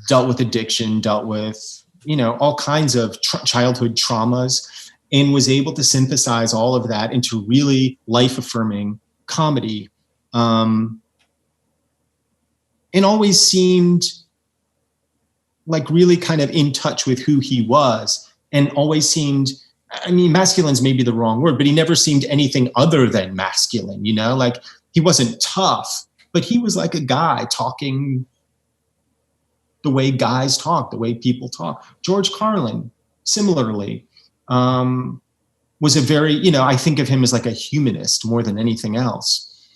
dealt with addiction, dealt with, all kinds of childhood traumas, and was able to synthesize all of that into really life-affirming comedy. And always seemed like really kind of in touch with who he was, and always seemed, masculine's maybe the wrong word, but he never seemed anything other than masculine, like he wasn't tough, but he was like a guy talking the way guys talk, the way people talk. George Carlin, similarly, was a very, I think of him as like a humanist more than anything else,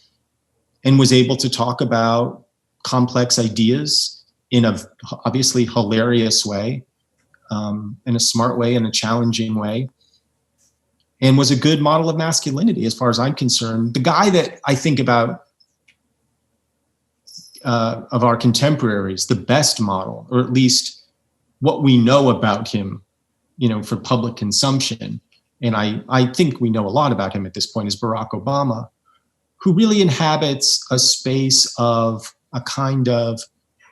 and was able to talk about complex ideas in a obviously hilarious way, in a smart way, in a challenging way, and was a good model of masculinity as far as I'm concerned. The guy that I think about of our contemporaries, the best model, or at least what we know about him, for public consumption, and I think we know a lot about him at this point, is Barack Obama, who really inhabits a space of a kind of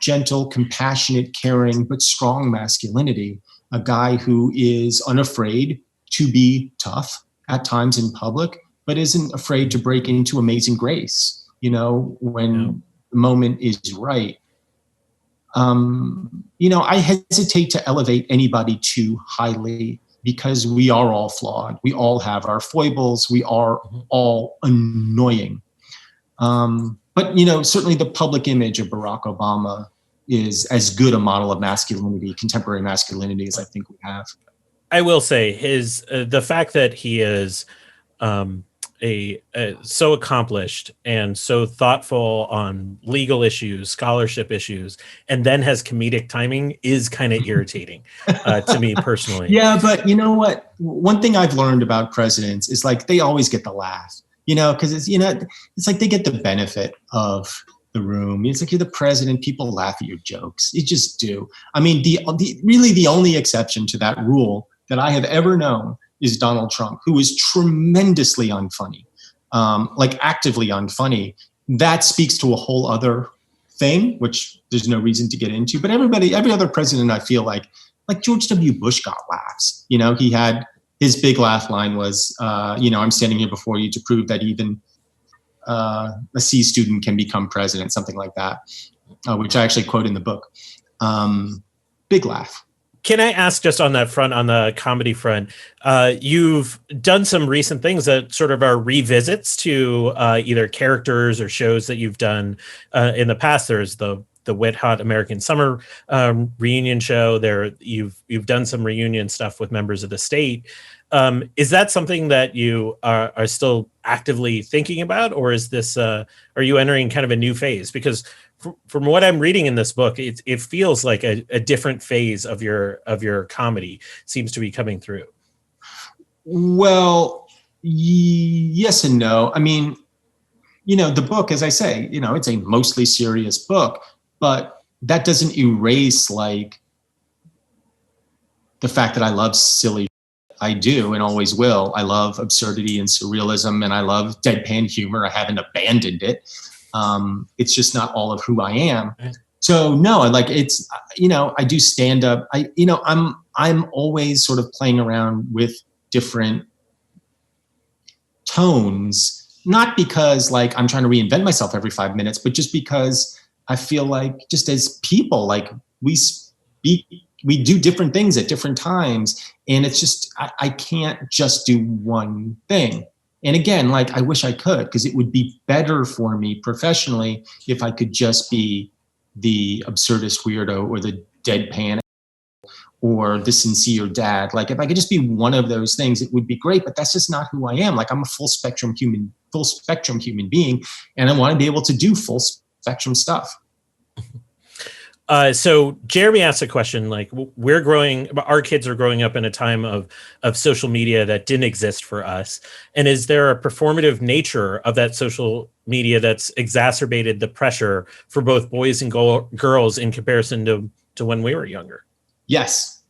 gentle, compassionate, caring, but strong masculinity. A guy who is unafraid to be tough at times in public, but isn't afraid to break into amazing grace, when the moment is right. I hesitate to elevate anybody too highly, because we are all flawed. We all have our foibles. We are all annoying. But, certainly the public image of Barack Obama is as good a model of masculinity, contemporary masculinity, as I think we have. I will say the fact that he is so accomplished and so thoughtful on legal issues, scholarship issues, and then has comedic timing is kind of irritating to me personally. Yeah, but you know what? One thing I've learned about presidents is they always get the laugh, because it's like they get the benefit of the room. It's like you're the president, people laugh at your jokes. You just do. I mean, really the only exception to that rule that I have ever known is Donald Trump, who is tremendously unfunny, actively unfunny. That speaks to a whole other thing, which there's no reason to get into. But every other president, I feel like George W. Bush got laughs. He had his big laugh line was, I'm standing here before you to prove that even a C student can become president, something like that, which I actually quote in the book. Big laugh. Can I ask, just on that front, on the comedy front, you've done some recent things that sort of are revisits to either characters or shows that you've done in the past. There's the Wet Hot American Summer reunion show. There, you've done some reunion stuff with members of the state. Is that something that you are still actively thinking about, or is this are you entering kind of a new phase? Because from what I'm reading in this book, it feels like a different phase of your comedy seems to be coming through. Well, yes and no. I mean, the book, as I say, it's a mostly serious book, but that doesn't erase like the fact that I love silly. I do and always will. I love absurdity and surrealism, and I love deadpan humor. I haven't abandoned it. It's just not all of who I am. So no, it's, I do stand up. I'm always sort of playing around with different tones, not because like I'm trying to reinvent myself every 5 minutes, but just because I feel like just as people, like we do different things at different times. And it's just, I can't just do one thing. And again, like I wish I could, because it would be better for me professionally if I could just be the absurdist weirdo or the deadpan or the sincere dad. Like if I could just be one of those things, it would be great, but that's just not who I am. Like I'm a full spectrum human being, and I want to be able to do full spectrum stuff. So Jeremy asked a question, like our kids are growing up in a time of social media that didn't exist for us. And is there a performative nature of that social media that's exacerbated the pressure for both boys and girls in comparison to when we were younger? Yes.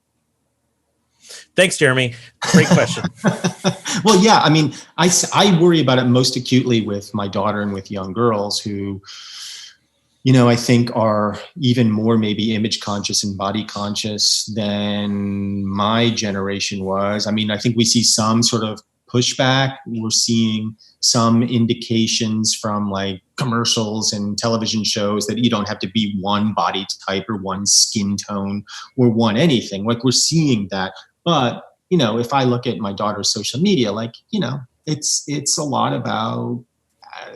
Thanks, Jeremy. Great question. Well, yeah, I mean, I worry about it most acutely with my daughter and with young girls who, I think are even more maybe image conscious and body conscious than my generation was. I mean, I think we see some sort of pushback. We're seeing some indications from like commercials and television shows that you don't have to be one body type or one skin tone or one anything. Like we're seeing that. But, if I look at my daughter's social media, like, it's a lot about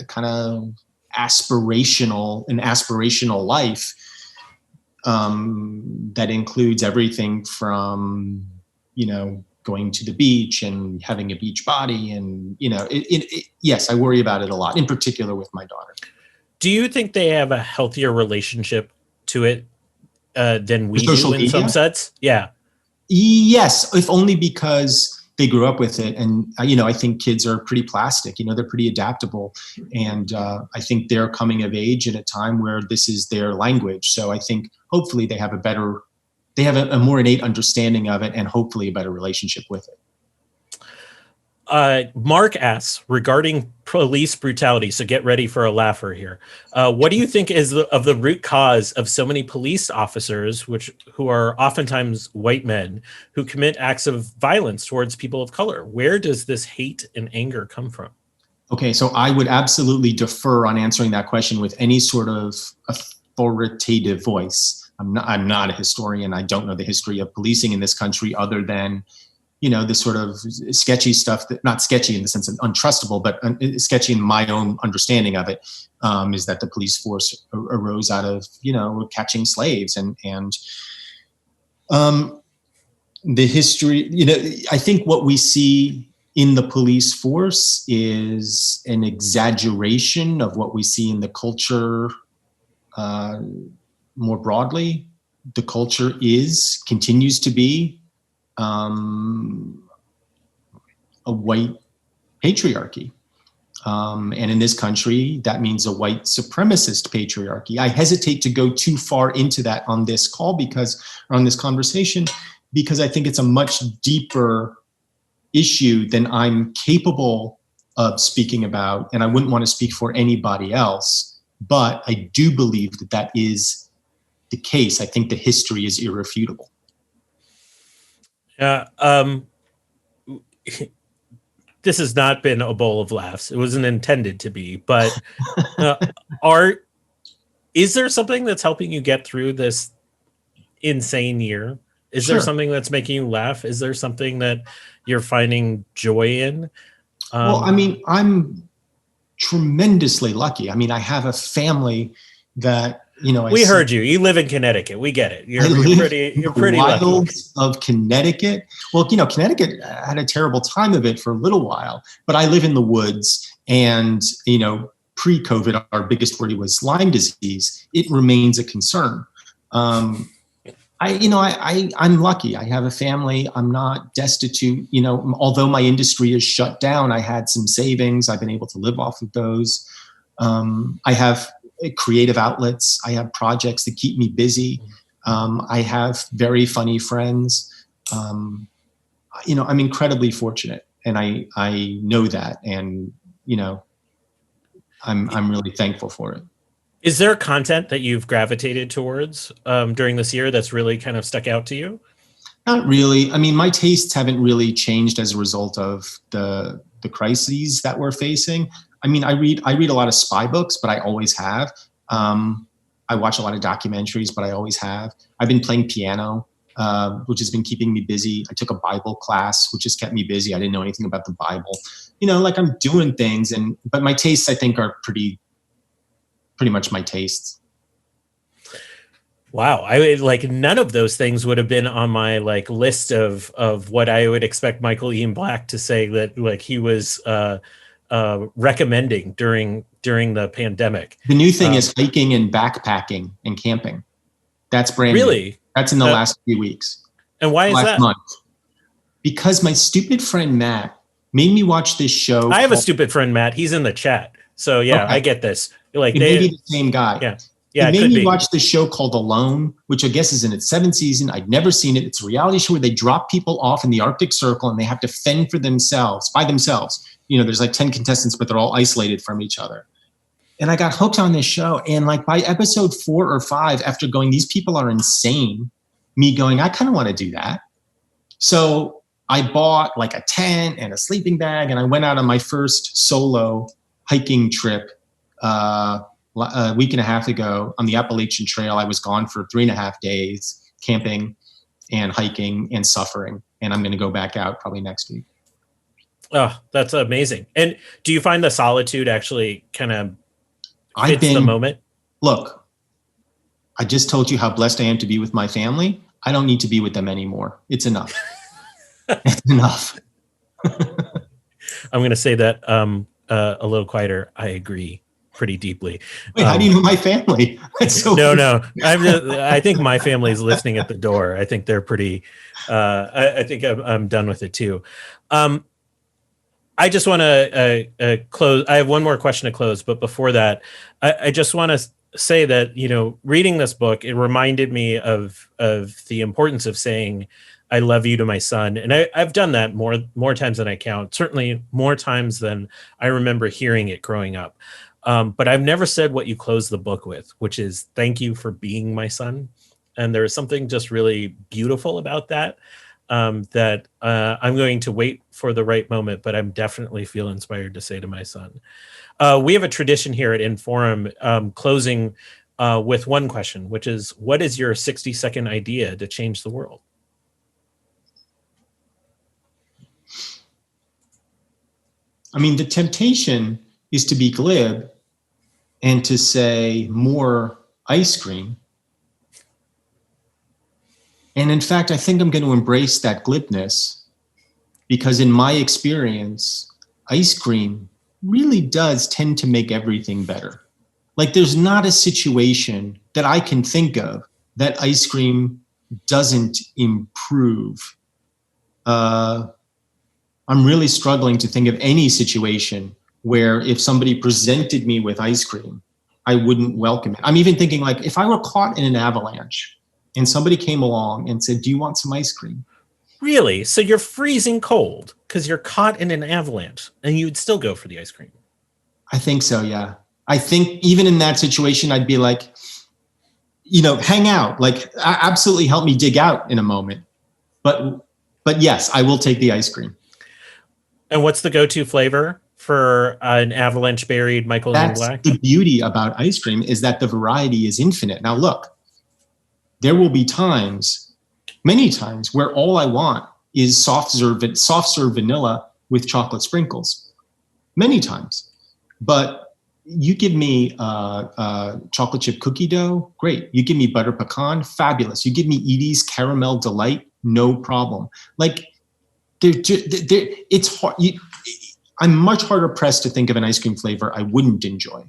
kind of aspirational life that includes everything from going to the beach and having a beach body, and yes, I worry about it a lot, in particular with my daughter. Do you think they have a healthier relationship to it than we do in some sets? Yeah. Yes, if only because they grew up with it. And, I think kids are pretty plastic, they're pretty adaptable. And I think they're coming of age at a time where this is their language. So I think hopefully they have a more innate understanding of it and hopefully a better relationship with it. Mark asks regarding police brutality. So get ready for a laugher here. What do you think is of the root cause of so many police officers, who are oftentimes white men, who commit acts of violence towards people of color? Where does this hate and anger come from? Okay, so I would absolutely defer on answering that question with any sort of authoritative voice. I'm not a historian. I don't know the history of policing in this country other than this sort of sketchy stuff, that not sketchy in the sense of untrustable, but sketchy in my own understanding of it, is that the police force arose out of, catching slaves and the history, I think what we see in the police force is an exaggeration of what we see in the culture more broadly. The culture continues to be a white patriarchy. And in this country, that means a white supremacist patriarchy. I hesitate to go too far into that on this call on this conversation, because I think it's a much deeper issue than I'm capable of speaking about. And I wouldn't want to speak for anybody else, but I do believe that is the case. I think the history is irrefutable. this has not been a bowl of laughs. It wasn't intended to be, but is there something that's helping you get through this insane year? Is there something that's making you laugh? Is there something that you're finding joy in? Well, I mean, I'm tremendously lucky. I mean, I have a family that, you know, we heard you. You live in Connecticut. We get it. You're pretty lucky. Of Connecticut. Well, you know, Connecticut had a terrible time of it for a little while, but I live in the woods, and, you know, pre-COVID, our biggest worry was Lyme disease. It remains a concern. I'm lucky. I have a family. I'm not destitute. You know, although my industry is shut down, I had some savings. I've been able to live off of those. I have creative outlets. I have projects that keep me busy. I have very funny friends. You know, I'm incredibly fortunate, and I know that, and, you know, I'm really thankful for it. Is there content that you've gravitated towards during this year that's really kind of stuck out to you? Not really. I mean, my tastes haven't really changed as a result of the crises that we're facing. I mean, I read a lot of spy books, but I always have. I watch a lot of documentaries, but I always have. I've been playing piano, which has been keeping me busy. I took a Bible class, which has kept me busy. I didn't know anything about the Bible. You know, like, I'm doing things, but my tastes, I think, are pretty much my tastes. Wow. I like, none of those things would have been on my like list of what I would expect Michael Ian Black to say that like he was recommending during the pandemic. The new thing is hiking and backpacking and camping. That's brand really new. That's in the last few weeks. And why is that? Month. Because my stupid friend Matt made me watch this show. I have a stupid friend, Matt. He's in the chat. So yeah, okay. I get this. Like, it may be the same guy. Yeah. He made me watch this show called Alone, which I guess is in its 7th season. I'd never seen it. It's a reality show where they drop people off in the Arctic Circle and they have to fend for themselves, by themselves. You know, there's like 10 contestants, but they're all isolated from each other. And I got hooked on this show. And like by episode 4 or 5, after going, these people are insane, me going, I kind of want to do that. So I bought like a tent and a sleeping bag, and I went out on my first solo hiking trip a week and a half ago on the Appalachian Trail. I was gone for 3.5 days, camping and hiking and suffering. And I'm going to go back out probably next week. Oh, that's amazing. And do you find the solitude actually kind of fits the moment? Look, I just told you how blessed I am to be with my family. I don't need to be with them anymore. It's enough. It's enough. I'm going to say that a little quieter. I agree pretty deeply. Wait, how do you know my family? That's so no. I think my family is listening at the door. I think they're pretty. I think I'm done with it too. I just want to close. I have one more question to close, but before that, I just want to say that, you know, reading this book, it reminded me of the importance of saying, I love you to my son. And I've done that more times than I count, certainly more times than I remember hearing it growing up. But I've never said what you close the book with, which is thank you for being my son. And there is something just really beautiful about that, that I'm going to wait for the right moment, but I'm definitely feel inspired to say to my son. We have a tradition here at Inforum, closing with one question, which is, what is your 60-second idea to change the world? I mean, the temptation is to be glib and to say more ice cream. And in fact, I think I'm going to embrace that glibness, because in my experience, ice cream really does tend to make everything better. Like, there's not a situation that I can think of that ice cream doesn't improve. I'm really struggling to think of any situation where if somebody presented me with ice cream, I wouldn't welcome it. I'm even thinking, like, if I were caught in an avalanche and somebody came along and said, do you want some ice cream? Really? So you're freezing cold because you're caught in an avalanche and you would still go for the ice cream? I think so, yeah. I think even in that situation, I'd be like, you know, hang out, like absolutely help me dig out in a moment. But yes, I will take the ice cream. And what's the go-to flavor for an avalanche berried Michael Ian That's Black? the beauty about ice cream, is that the variety is infinite. Now look, there will be times, many times, where all I want is soft serve vanilla with chocolate sprinkles. Many times. But you give me chocolate chip cookie dough, great. You give me butter pecan, fabulous. You give me Edie's caramel delight, no problem. Like, it's hard. I'm much harder pressed to think of an ice cream flavor I wouldn't enjoy.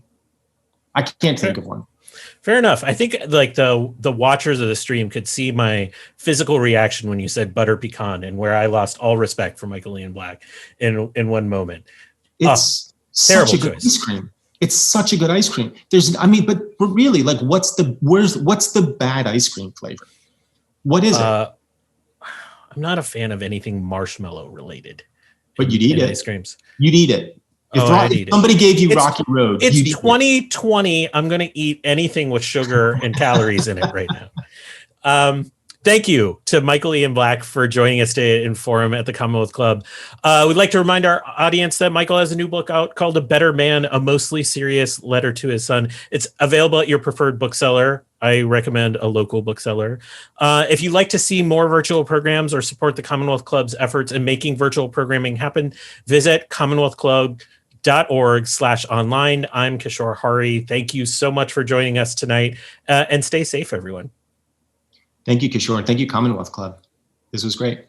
I can't think of one. Fair enough. I think like the watchers of the stream could see my physical reaction when you said butter pecan, and where I lost all respect for Michael Ian Black in one moment. It's such a good ice cream. It's such a good ice cream. But really, like, what's the bad ice cream flavor? What is it? I'm not a fan of anything marshmallow related. But you'd eat it. Ice creams. You'd eat it. If somebody gave you Rocky Road, it's 2020. I'm going to eat anything with sugar and calories in it right now. Thank you to Michael Ian Black for joining us today in Forum at the Commonwealth Club. We'd like to remind our audience that Michael has a new book out called A Better Man, A Mostly Serious Letter to His Son. It's available at your preferred bookseller. I recommend a local bookseller. If you'd like to see more virtual programs or support the Commonwealth Club's efforts in making virtual programming happen, visit commonwealthclub.org/online. I'm Kishore Hari. Thank you so much for joining us tonight, and stay safe, everyone. Thank you, Kishore. Thank you, Commonwealth Club. This was great.